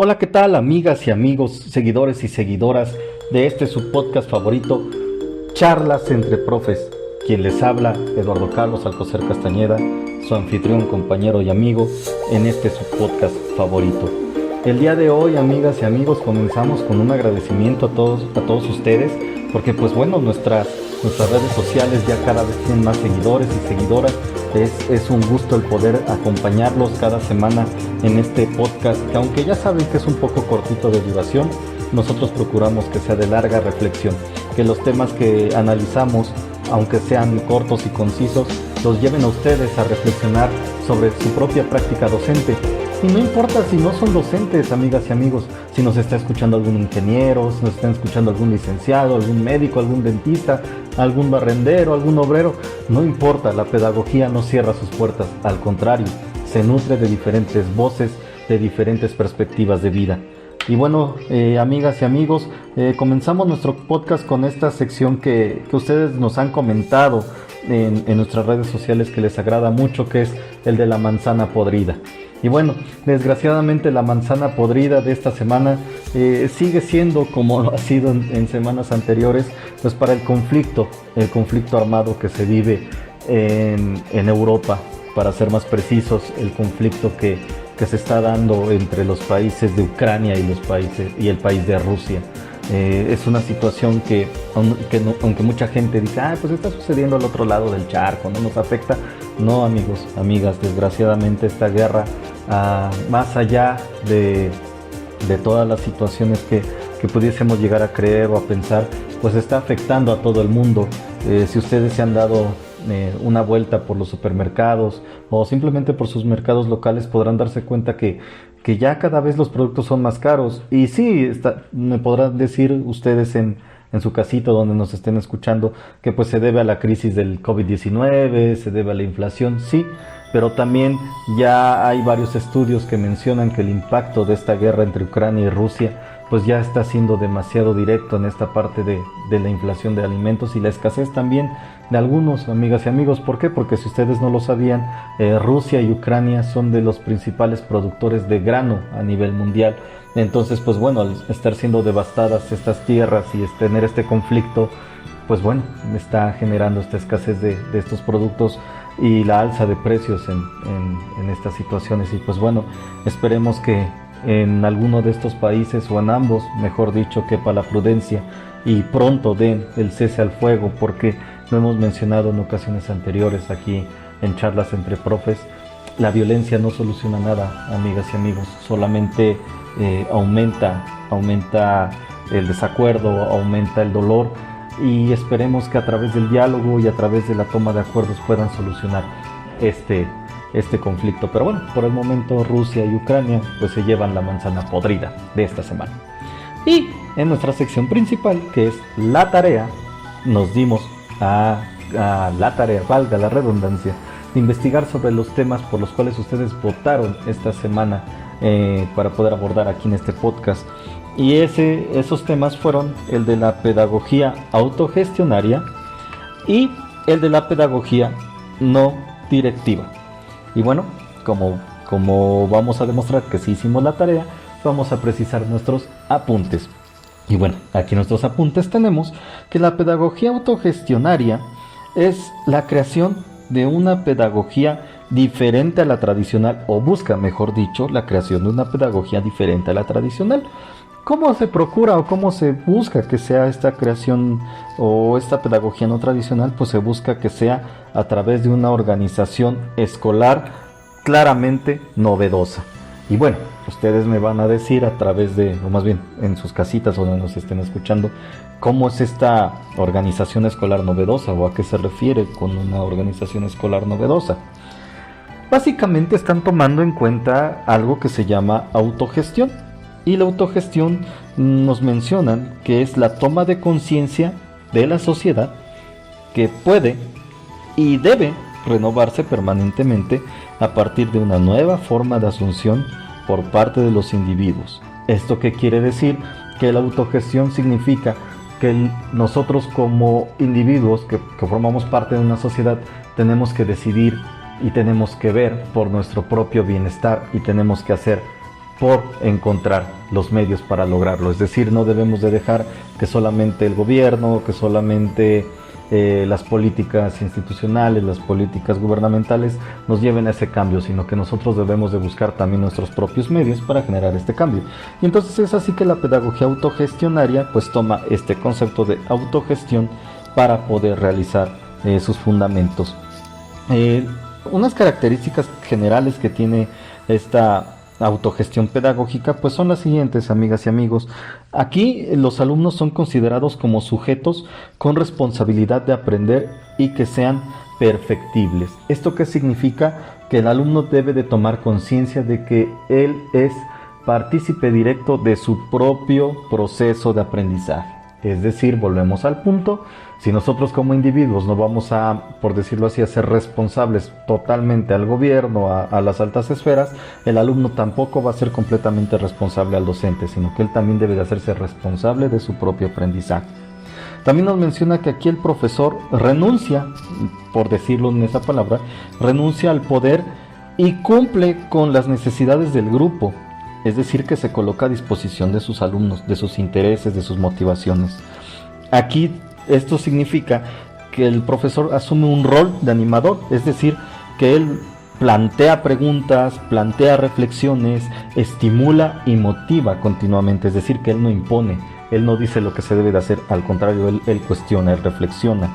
Hola, ¿qué tal, amigas y amigos, seguidores y seguidoras de este su podcast favorito, Charlas entre Profes? Quien les habla, Eduardo Carlos Alcocer Castañeda, su anfitrión, compañero y amigo en este su podcast favorito. El día de hoy, amigas y amigos, comenzamos con un agradecimiento a todos ustedes, porque pues bueno, nuestras redes sociales ya cada vez tienen más seguidores y seguidoras. Es un gusto el poder acompañarlos cada semana en este podcast, que aunque ya saben que es un poco cortito de duración, nosotros procuramos que sea de larga reflexión, que los temas que analizamos, aunque sean cortos y concisos, los lleven a ustedes a reflexionar sobre su propia práctica docente. Y no importa si no son docentes, amigas y amigos, si nos está escuchando algún ingeniero, si nos está escuchando algún licenciado, algún médico, algún dentista, algún barrendero, algún obrero, no importa, la pedagogía no cierra sus puertas, al contrario, se nutre de diferentes voces, de diferentes perspectivas de vida. Y bueno, amigas y amigos, comenzamos nuestro podcast con esta sección que ustedes nos han comentado en nuestras redes sociales que les agrada mucho, que es el de la manzana podrida. Y bueno, desgraciadamente la manzana podrida de esta semana sigue siendo, como lo ha sido en semanas anteriores, pues para el conflicto armado que se vive en Europa, para ser más precisos, el conflicto que se está dando entre los países de Ucrania y el país de Rusia. Es una situación que aunque mucha gente dice, pues está sucediendo al otro lado del charco, no nos afecta. No, amigos, amigas, desgraciadamente esta guerra, más allá de todas las situaciones que pudiésemos llegar a creer o a pensar, pues está afectando a todo el mundo. Si ustedes se han dado una vuelta por los supermercados o simplemente por sus mercados locales, podrán darse cuenta que ya cada vez los productos son más caros. Y sí, me podrán decir ustedes en su casita donde nos estén escuchando que pues se debe a la crisis del COVID-19, se debe a la inflación, sí, pero también ya hay varios estudios que mencionan que el impacto de esta guerra entre Ucrania y Rusia pues ya está siendo demasiado directo en esta parte de la inflación de alimentos y la escasez también de algunos, amigas y amigos. ¿Por qué? Porque si ustedes no lo sabían, Rusia y Ucrania son de los principales productores de grano a nivel mundial. Entonces, pues bueno, al estar siendo devastadas estas tierras y tener este conflicto, pues bueno, está generando esta escasez de estos productos y la alza de precios en estas situaciones. Y pues bueno, esperemos que en alguno de estos países, o en ambos, mejor dicho, quepa la prudencia y pronto den el cese al fuego, porque lo hemos mencionado en ocasiones anteriores aquí en Charlas entre Profes, la violencia no soluciona nada, amigas y amigos, solamente aumenta el desacuerdo, aumenta el dolor, y esperemos que a través del diálogo y a través de la toma de acuerdos puedan solucionar este conflicto. Pero bueno, por el momento Rusia y Ucrania pues se llevan la manzana podrida de esta semana. Y en nuestra sección principal, que es la tarea, nos dimos a la tarea, valga la redundancia, de investigar sobre los temas por los cuales ustedes votaron esta semana para poder abordar aquí en este podcast. Y esos temas fueron el de la pedagogía autogestionaria y el de la pedagogía no directiva. Y bueno, como vamos a demostrar que sí hicimos la tarea, vamos a precisar nuestros apuntes. Y bueno, aquí en nuestros apuntes tenemos que la pedagogía autogestionaria es la creación de una pedagogía diferente a la tradicional, o busca, mejor dicho, la creación de una pedagogía diferente a la tradicional. ¿Cómo se procura o cómo se busca que sea esta creación o esta pedagogía no tradicional? Pues se busca que sea a través de una organización escolar claramente novedosa. Y bueno, ustedes me van a decir a través de, o más bien en sus casitas donde nos estén escuchando, cómo es esta organización escolar novedosa o a qué se refiere con una organización escolar novedosa. Básicamente están tomando en cuenta algo que se llama autogestión. Y la autogestión nos mencionan que es la toma de conciencia de la sociedad que puede y debe renovarse permanentemente a partir de una nueva forma de asunción por parte de los individuos. ¿Esto qué quiere decir? Que la autogestión significa que nosotros como individuos que formamos parte de una sociedad tenemos que decidir y tenemos que ver por nuestro propio bienestar y tenemos que hacer por encontrar los medios para lograrlo. Es decir, no debemos de dejar que solamente el gobierno, que solamente las políticas institucionales, las políticas gubernamentales nos lleven a ese cambio, sino que nosotros debemos de buscar también nuestros propios medios para generar este cambio. Y entonces es así que la pedagogía autogestionaria pues toma este concepto de autogestión para poder realizar sus fundamentos. Unas características generales que tiene esta autogestión pedagógica pues son las siguientes, amigas y amigos. Aquí los alumnos son considerados como sujetos con responsabilidad de aprender y que sean perfectibles. ¿Esto qué significa? Que el alumno debe de tomar conciencia de que él es partícipe directo de su propio proceso de aprendizaje. Es decir, volvemos al punto, si nosotros como individuos no vamos a, por decirlo así, a ser responsables totalmente al gobierno, a las altas esferas, el alumno tampoco va a ser completamente responsable al docente, sino que él también debe de hacerse responsable de su propio aprendizaje. También nos menciona que aquí el profesor renuncia, por decirlo en esa palabra, renuncia al poder y cumple con las necesidades del grupo. Es decir, que se coloca a disposición de sus alumnos, de sus intereses, de sus motivaciones. Aquí esto significa que el profesor asume un rol de animador, es decir, que él plantea preguntas, plantea reflexiones, estimula y motiva continuamente, es decir, que él no impone, él no dice lo que se debe de hacer, al contrario, él cuestiona, él reflexiona.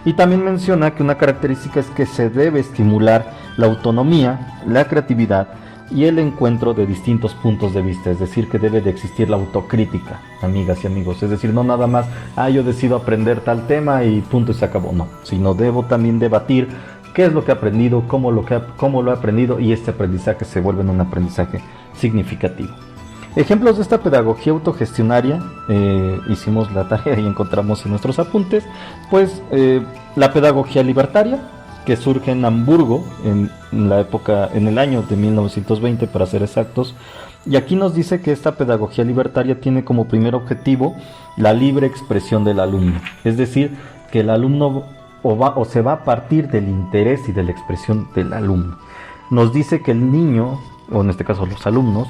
Y también menciona que una característica es que se debe estimular la autonomía, la creatividad, y el encuentro de distintos puntos de vista, es decir, que debe de existir la autocrítica, amigas y amigos, es decir, no nada más, yo decido aprender tal tema y punto y se acabó, no, sino debo también debatir qué es lo que he aprendido, cómo lo he aprendido y este aprendizaje se vuelve en un aprendizaje significativo. Ejemplos de esta pedagogía autogestionaria, hicimos la tarea y encontramos en nuestros apuntes, pues la pedagogía libertaria, que surge en Hamburgo en el año de 1920 para ser exactos, y aquí nos dice que esta pedagogía libertaria tiene como primer objetivo la libre expresión del alumno, es decir, que el alumno se va a partir del interés y de la expresión del alumno. Nos dice que el niño, o en este caso los alumnos,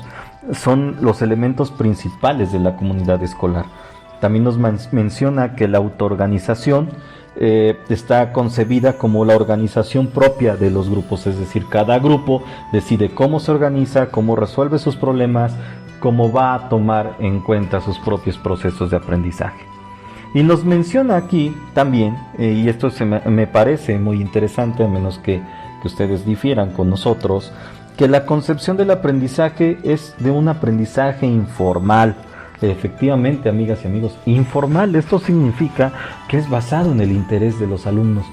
son los elementos principales de la comunidad escolar. También nos menciona que la autoorganización está concebida como la organización propia de los grupos, es decir, cada grupo decide cómo se organiza, cómo resuelve sus problemas, cómo va a tomar en cuenta sus propios procesos de aprendizaje. Y nos menciona aquí también, y esto me parece muy interesante, a menos que ustedes difieran con nosotros, que la concepción del aprendizaje es de un aprendizaje informal. Efectivamente, amigas y amigos, informal. Esto significa que es basado en el interés de los alumnos.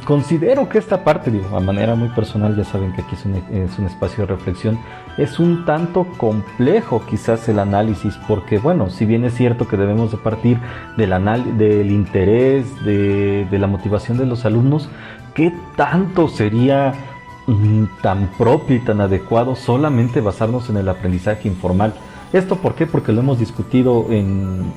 Considero que esta parte, a manera muy personal, ya saben que aquí es un espacio de reflexión, es un tanto complejo quizás el análisis, porque bueno, si bien es cierto que debemos de partir del interés, de la motivación de los alumnos, ¿qué tanto sería tan propio y tan adecuado solamente basarnos en el aprendizaje informal? ¿Esto por qué? Porque lo hemos discutido en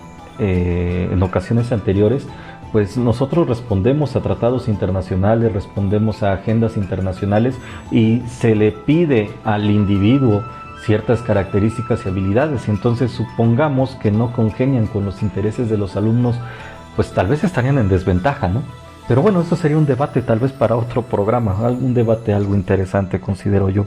ocasiones anteriores. Pues nosotros respondemos a tratados internacionales, respondemos a agendas internacionales y se le pide al individuo ciertas características y habilidades. Entonces supongamos que no congenian con los intereses de los alumnos, pues tal vez estarían en desventaja, ¿no? Pero bueno, eso sería un debate tal vez para otro programa, un debate algo interesante, considero yo.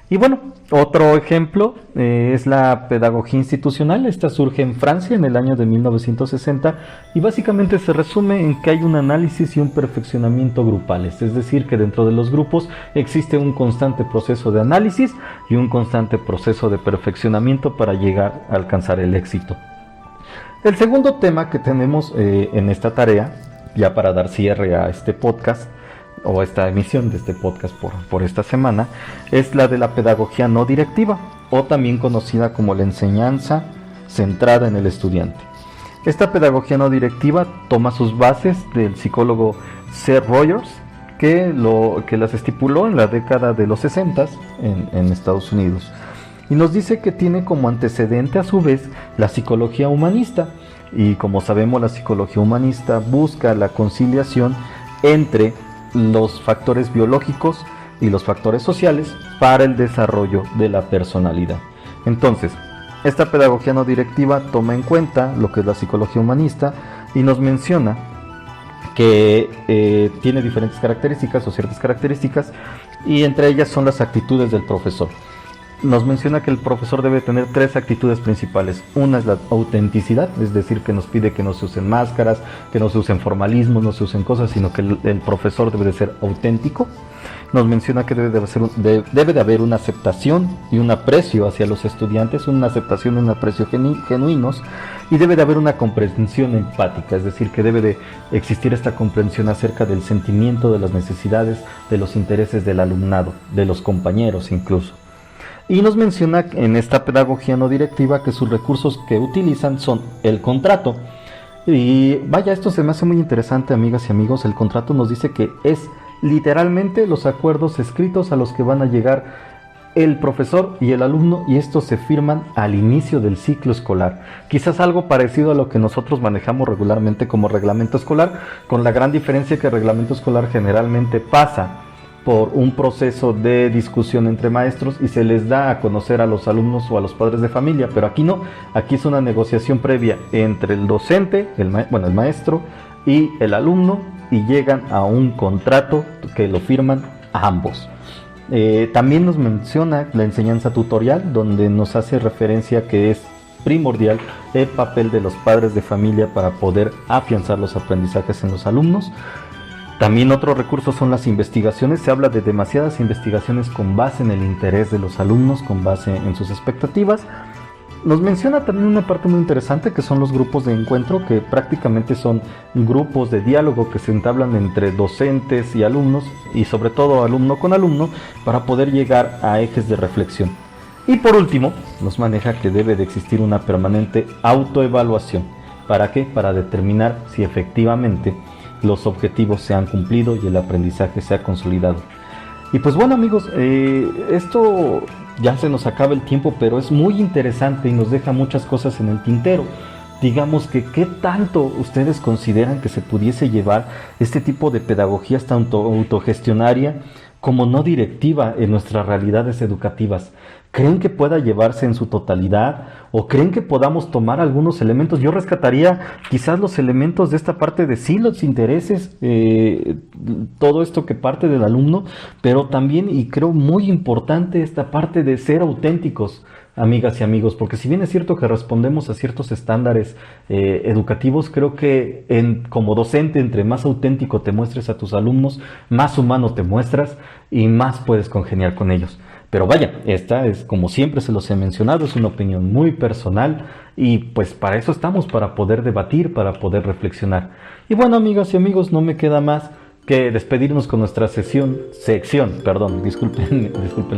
Y bueno, otro ejemplo es la pedagogía institucional. Esta surge en Francia en el año de 1960 y básicamente se resume en que hay un análisis y un perfeccionamiento grupales, es decir, que dentro de los grupos existe un constante proceso de análisis y un constante proceso de perfeccionamiento para llegar a alcanzar el éxito. El segundo tema que tenemos en esta tarea, ya para dar cierre a este podcast, o esta emisión de este podcast por esta semana, es la de la pedagogía no directiva, o también conocida como la enseñanza centrada en el estudiante. Esta pedagogía no directiva toma sus bases del psicólogo Seth Rogers, que las estipuló en la década de los 60 en Estados Unidos. Y nos dice que tiene como antecedente a su vez la psicología humanista. Y como sabemos, la psicología humanista busca la conciliación entre los factores biológicos y los factores sociales para el desarrollo de la personalidad. Entonces, esta pedagogía no directiva toma en cuenta lo que es la psicología humanista y nos menciona que tiene diferentes características o ciertas características, y entre ellas son las actitudes del profesor. Nos menciona que el profesor debe tener 3 actitudes principales. Una es la autenticidad, es decir, que nos pide que no se usen máscaras, que no se usen formalismos, no se usen cosas, sino que el profesor debe de ser auténtico. Nos menciona que debe de haber una aceptación y un aprecio hacia los estudiantes, una aceptación y un aprecio genuinos, y debe de haber una comprensión empática, es decir, que debe de existir esta comprensión acerca del sentimiento, de las necesidades, de los intereses del alumnado, de los compañeros incluso. Y nos menciona en esta pedagogía no directiva que sus recursos que utilizan son el contrato. Y vaya, esto se me hace muy interesante, amigas y amigos. El contrato nos dice que es literalmente los acuerdos escritos a los que van a llegar el profesor y el alumno, y estos se firman al inicio del ciclo escolar. Quizás algo parecido a lo que nosotros manejamos regularmente como reglamento escolar, con la gran diferencia que el reglamento escolar generalmente pasa por un proceso de discusión entre maestros y se les da a conocer a los alumnos o a los padres de familia, pero aquí no, aquí es una negociación previa entre el docente, el maestro y el alumno, y llegan a un contrato que lo firman a ambos. También nos menciona la enseñanza tutorial, donde nos hace referencia que es primordial el papel de los padres de familia para poder afianzar los aprendizajes en los alumnos. También otro recurso son las investigaciones. Se habla de demasiadas investigaciones con base en el interés de los alumnos, con base en sus expectativas. Nos menciona también una parte muy interesante que son los grupos de encuentro, que prácticamente son grupos de diálogo que se entablan entre docentes y alumnos, y sobre todo alumno con alumno, para poder llegar a ejes de reflexión. Y por último, nos maneja que debe de existir una permanente autoevaluación. ¿Para qué? Para determinar si efectivamente los objetivos se han cumplido y el aprendizaje se ha consolidado. Y pues bueno, amigos, esto ya se nos acaba el tiempo, pero es muy interesante y nos deja muchas cosas en el tintero. Digamos que qué tanto ustedes consideran que se pudiese llevar este tipo de pedagogías tanto autogestionaria como no directiva en nuestras realidades educativas. ¿Creen que pueda llevarse en su totalidad? ¿O creen que podamos tomar algunos elementos? Yo rescataría quizás los elementos de esta parte de sí, los intereses, todo esto que parte del alumno, pero también, y creo muy importante, esta parte de ser auténticos, amigas y amigos, porque si bien es cierto que respondemos a ciertos estándares educativos, creo que como docente, entre más auténtico te muestres a tus alumnos, más humano te muestras y más puedes congeniar con ellos. Pero vaya, esta es, como siempre se los he mencionado, es una opinión muy personal y pues para eso estamos, para poder debatir, para poder reflexionar. Y bueno, amigas y amigos, no me queda más que despedirnos con nuestra disculpen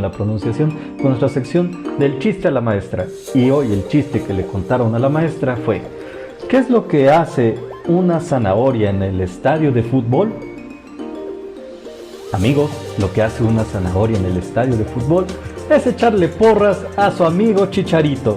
la pronunciación, con nuestra sección del chiste a la maestra. Y hoy el chiste que le contaron a la maestra fue: ¿qué es lo que hace una zanahoria en el estadio de fútbol? Amigos, lo que hace una zanahoria en el estadio de fútbol es echarle porras a su amigo Chicharito.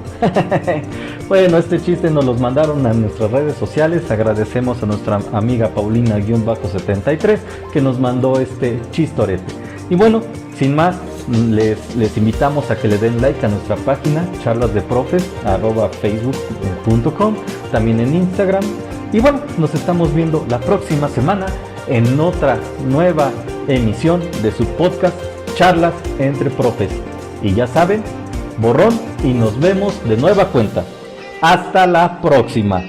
Bueno, este chiste nos los mandaron a nuestras redes sociales. Agradecemos a nuestra amiga Paulina-73 que nos mandó este chistorete. Y bueno, sin más, les invitamos a que le den like a nuestra página charlasdeprofes@facebook.com, también en Instagram. Y bueno, nos estamos viendo la próxima semana en otra nueva emisión de su podcast Charlas entre Profes. Y ya saben, borrón y nos vemos de nueva cuenta. Hasta la próxima.